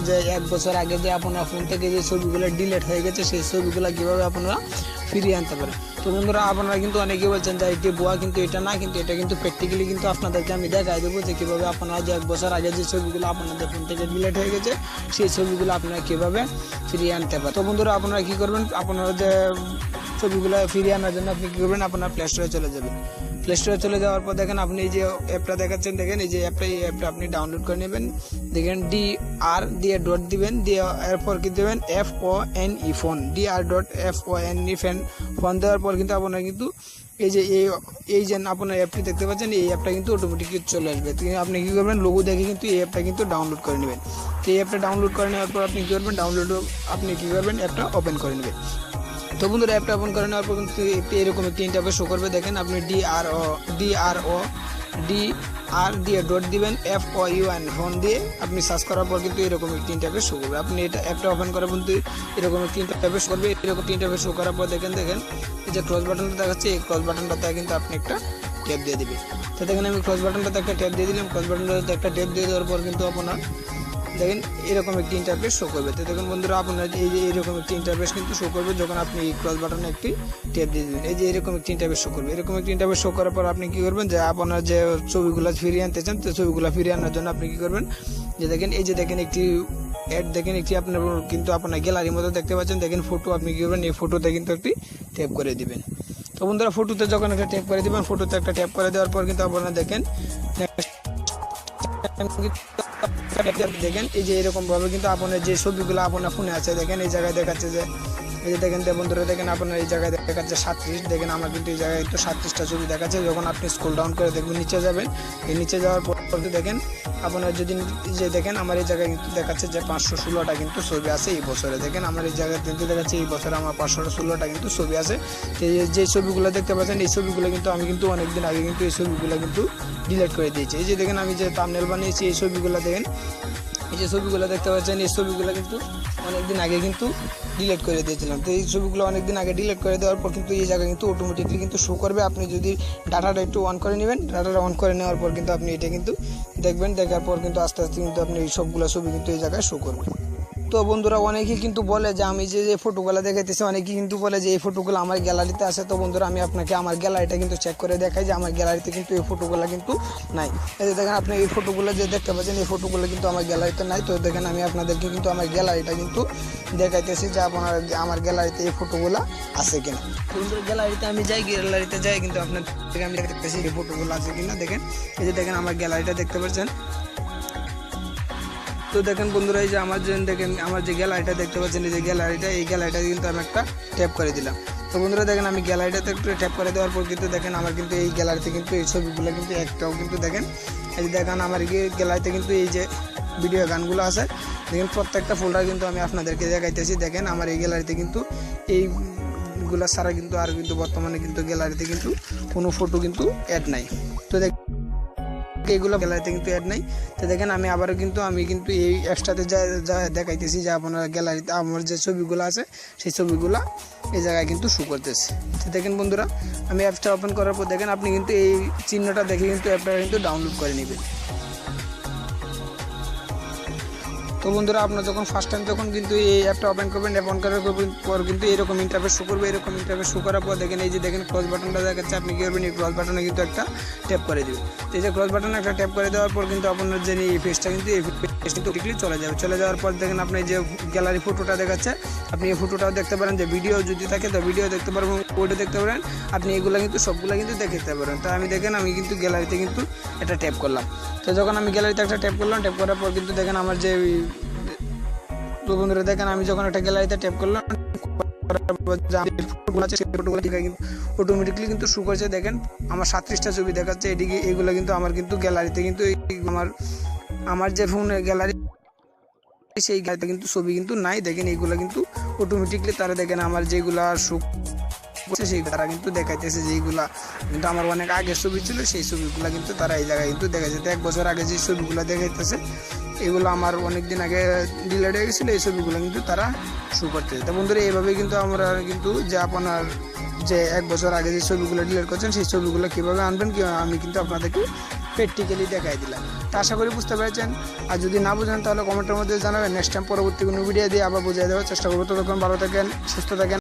যে 1 বছর আগে যে আপনার ফোন থেকে যে ছবিগুলো ডিলিট হয়ে গেছে সেই ছবিগুলো কিভাবে আপনারা ফিরিয়ে আনতে পারেন। তো বন্ধুরা আপনারা কিন্তু অনেকেই বলছেন যে এটি ভুয়া, কিন্তু এটা না, কিন্তু এটা কিন্তু প্র্যাকটিক্যালি কিন্তু আপনাদেরকে আমি দেখাই দেবো যে কীভাবে আপনারা যে 1 বছর আগে যে ছবিগুলো আপনাদের ফোন থেকে ডিলিট হয়ে গেছে সেই ছবিগুলো আপনারা কীভাবে ফিরিয়ে আনতে পারেন। তো বন্ধুরা আপনারা কী করবেন, আপনারা যে ছবিগুলো ফিরিয়ে আনার জন্য আপনি কী করবেন, আপনার প্লে স্টোরে চলে যাবেন। প্লে স্টোরে চলে যাওয়ার পর দেখেন আপনি এই যে অ্যাপটা দেখাচ্ছেন, দেখেন এই যে অ্যাপটা আপনি ডাউনলোড করে নেবেন। দেখেন DR দিয়ে ডট দিবেন, দিয়ে এরপর কি দেবেন FONE ফোন, DR.FONE ফোন দেওয়ার পর কিন্তু আপনার কিন্তু এই যে এই যে আপনার অ্যাপটি দেখতে পাচ্ছেন, এই অ্যাপটা কিন্তু অটোমেটিকলি চলে আসবে। আপনি কী করবেন, লোগো দেখে কিন্তু এই অ্যাপটা কিন্তু ডাউনলোড করে নেবেন। তো এই অ্যাপটা ডাউনলোড করে নেওয়ার পর আপনি কী করবেন, আপনি কী করবেন, অ্যাপটা ওপেন করে নেবেন। তো বন্ধুরা অ্যাপটা ওপেন করে নেওয়ার পর কিন্তু এরকম একটি ইন্টারফেস শো করবে। দেখেন আপনি DR দিয়ে ডট দিবেন, FOUN ফোন দিয়ে আপনি সার্চ করার পর কিন্তু এরকম একটি ইন্টারফেস শো করবে। আপনি এটা অ্যাপটা ওপেন করার কিন্তু এরকম একটি ইন্টারফেস করবে। এরকম একটি ইন্টারফেস শো করার পর দেখেন এই যে ক্রস বাটনটা দেখাচ্ছে, এই ক্রস বাটনটাতে কিন্তু আপনি একটা ট্যাপ দিয়ে দিবেন। তো দেখেন আমি ক্রস বাটনটাতে একটা ট্যাপ দিয়ে দিলাম। ক্রস বাটনটাতে একটা ট্যাপ দিয়ে দেওয়ার পর কিন্তু আপনার দেখেন এরকম একটি ইন্টারফেস শো করবে। তো দেখুন বন্ধুরা আপনার এই যে এরকম একটি ইন্টারফেস কিন্তু শো করবে যখন আপনি এই ক্রস বাটনে একটি ট্যাপ দিয়ে দেবেন। এই যে এরকম একটি ইন্টারফেস শো করবে। এরকম একটি ইন্টারফেস শো করার পর আপনি কী করবেন, যে আপনার যে ছবিগুলো ফিরিয়ে আনতে চান, তো ছবিগুলো ফিরিয়ে আনার জন্য আপনি কী করবেন, যে দেখেন এই যে দেখেন একটি অ্যাড, দেখেন একটি আপনার কিন্তু আপনার গ্যালারির মতো দেখতে পাচ্ছেন। দেখেন ফটো, আপনি কী করবেন, এই ফটোতে কিন্তু একটি ট্যাপ করে দিবেন। তো বন্ধুরা ফটোতে যখন একটা ট্যাপ করে দিবেন, ফটোতে একটা ট্যাপ করে দেওয়ার পর কিন্তু আপনারা দেখেন এই যে এরকম ভাবে কিন্তু আপনার যে ছবিগুলো আপনার ফোনে আছে, দেখেন এই জায়গায় দেখাচ্ছে যে এই যে দেখেন বন্ধুরা, দেখেন আপনার এই জায়গায় দেখাচ্ছে 37। দেখেন আমার কিন্তু এই জায়গায় একটু 37টা ছবি দেখাচ্ছে। যখন আপনি স্ক্রল ডাউন করে দেখবেন নিচে যাবেন, এই নিচে যাওয়ার পর দেখেন আপনার যদি যে দেখেন আমার এই জায়গায় কিন্তু দেখাচ্ছে যে 516টা কিন্তু ছবি আছে এই বছরে। দেখেন আমার এই জায়গায় কিন্তু দেখাচ্ছে এই বছরে আমার 516টা কিন্তু ছবি আছে। যে ছবিগুলো দেখতে পাচ্ছেন এই ছবিগুলো কিন্তু আমি কিন্তু অনেকদিন আগে কিন্তু এই ছবিগুলো কিন্তু ডিলিট করে দিয়েছি। এই যে দেখেন আমি যে থাম্বনেল বানিয়েছি এই ছবিগুলো দেখেন, এই যে ছবিগুলো দেখতে পাচ্ছেন এই ছবিগুলো কিন্তু অনেকদিন আগে কিন্তু ডিলিট করে দিয়েছিলাম। তো এই ছবিগুলো অনেকদিন আগে ডিলিট করে দেওয়ার পর কিন্তু এই জায়গায় কিন্তু অটোমেটিকলি কিন্তু শো করবে। আপনি যদি ডাটাটা একটু অন করে নেবেন, ডাটাটা অন করে নেওয়ার পর কিন্তু আপনি এটা কিন্তু দেখবেন, দেখার পর কিন্তু আস্তে আস্তে কিন্তু আপনি এই সবগুলো ছবি কিন্তু এই জায়গায় শো করবে। তো বন্ধুরা অনেকেই কিন্তু বলে যে আমি যে ফটোগুলো দেখাইতেছি, অনেকেই কিন্তু বলে যে এই ফটোগুলো আমার গ্যালারিতে আছে। তো বন্ধুরা আমি আপনাকে আমার গ্যালারিটা কিন্তু চেক করে দেখাই যে আমার গ্যালারিতে কিন্তু এই ফটোগুলো কিন্তু নাই। এই যে দেখেন আপনি এই ফটোগুলো যে দেখতে পাচ্ছেন এই ফটোগুলো কিন্তু আমার গ্যালারিতে নাই। তো দেখেন আমি আপনাদেরকে কিন্তু আমার গ্যালারিটা কিন্তু দেখাইতেছি যে আপনার আমার গ্যালারিতে এই ফটোগুলো আছে কিনা। বন্ধুরা গ্যালারিতে আমি যাই, গ্যালারিতে যাই কিন্তু আপনাদেরকে আমি দেখতেছি এই ফটোগুলো আছে কিনা। দেখেন এই যে দেখেন আমার গ্যালারিটা দেখতে পাচ্ছেন। তো দেখেন বন্ধুরা এই যে আমার যে দেখেন আমার যে গ্যালারিটা দেখতে পাচ্ছেন, এই যে এই গ্যালারিটা কিন্তু আমি একটা ট্যাপ করে দিলাম। তো বন্ধুরা দেখেন আমি গ্যালারিটাতে একটু ট্যাপ করে দেওয়ার পর কিন্তু দেখেন আমার কিন্তু এই গ্যালারিতে কিন্তু এই ছবিগুলো কিন্তু একটাও কিন্তু দেখেন এই যে দেখেন আমার গ্যালারিতে কিন্তু এই যে ভিডিও গানগুলো আছে, দেখেন প্রত্যেকটা ফোল্ডার কিন্তু আমি আপনাদেরকে দেখাইতেছি। দেখেন আমার এই গ্যালারিতে কিন্তু এইগুলো ছাড়া কিন্তু আর কিন্তু বর্তমানে কিন্তু গ্যালারিতে কিন্তু কোনো ফটো কিন্তু অ্যাড নাই। তো এইগুলো গ্যালারিতে কিন্তু অ্যাড নাই। তো দেখেন আমি আবারও কিন্তু এই অ্যাপসটাতে যা দেখাইতেছি যে আপনার গ্যালারিতে আমার যে ছবিগুলো আছে সেই ছবিগুলো এই জায়গায় কিন্তু শো করতেছে। তো দেখেন বন্ধুরা আমি অ্যাপসটা ওপেন করার পর দেখেন আপনি কিন্তু এই চিহ্নটা দেখে কিন্তু অ্যাপটা কিন্তু ডাউনলোড করে নেবেন। তো বন্ধুরা আপনার যখন ফার্স্ট টাইম যখন কিন্তু এই অ্যাপটা ওপেন করবেন, ওপেন করার পর কিন্তু এরকম ইন্টারফেস শো করবে। এরকম ইন্টারফেস শো করার পর দেখেন এই যে দেখেন ক্রস বাটনটা দেখাচ্ছে, আপনি কী করবেন এই ক্রস বাটনে কিন্তু একটা ট্যাপ করে দেবেন। তো এই যে ক্রস বাটনে একটা ট্যাপ করে দেওয়ার পর কিন্তু আপনার যে এই পেজটা কিন্তু এই পেজ কিন্তু টিকলি চলে যাবে। চলে যাওয়ার পর দেখেন আপনি যে গ্যালারি ফটোটা দেখাচ্ছে, আপনি এই ফটোটাও দেখতে পারেন। যে ভিডিও যদি থাকে তো ভিডিও দেখতে পারবেন, ওইটা দেখতে পারেন। আপনি এগুলো কিন্তু সবগুলো কিন্তু দেখতে পারেন। তো আমি দেখেন আমি কিন্তু গ্যালারিতে কিন্তু একটা ট্যাপ করলাম। তো যখন আমি গ্যালারিতে একটা ট্যাপ করলাম, ট্যাপ করার পর কিন্তু দেখেন আমার যে তো বন্ধুরা দেখেন আমি যখন একটা গ্যালারিতে ট্যাপ করলাম অটোমেটিকলি কিন্তু শো করছে। দেখেন আমার 37টা ছবি দেখাচ্ছে। এদিকে এগুলো কিন্তু আমার কিন্তু গ্যালারিতে কিন্তু আমার যে ফোনের গ্যালারি সেই গ্যালারিতে কিন্তু ছবি কিন্তু নাই। দেখেন এইগুলো কিন্তু অটোমেটিকলি তারা দেখেন আমার যেগুলা শো সেই তারা কিন্তু দেখাইতেছে যে এইগুলা কিন্তু আমার অনেক আগের ছবি ছিল, সেই ছবিগুলো কিন্তু তারা এই জায়গায় কিন্তু দেখাচ্ছে। 1 বছর আগে যে ছবিগুলো দেখাইতেছে এগুলো আমার অনেক দিন আগে ডিলিট হয়ে গেছিলো, এই ছবিগুলো কিন্তু তারা শো করতেছে। তো বন্ধুরা এইভাবে কিন্তু আমরা কিন্তু যে আপনার যে 1 বছর আগে যে ছবিগুলো ডিলিট করছেন সেই ছবিগুলো কীভাবে আনবেন আমি কিন্তু আপনাদেরকে প্র্যাকটিক্যালি দেখাই দিলাম। তো আশা করি বুঝতে পেরেছেন, আর যদি না বুঝেন তাহলে কমেন্টের মধ্যে জানাবেন, নেক্সট টাইম পরবর্তী কোনো ভিডিও দিয়ে আবার বুঝিয়ে দেওয়ার চেষ্টা করবো। ততক্ষণ ভালো থাকেন, সুস্থ থাকেন।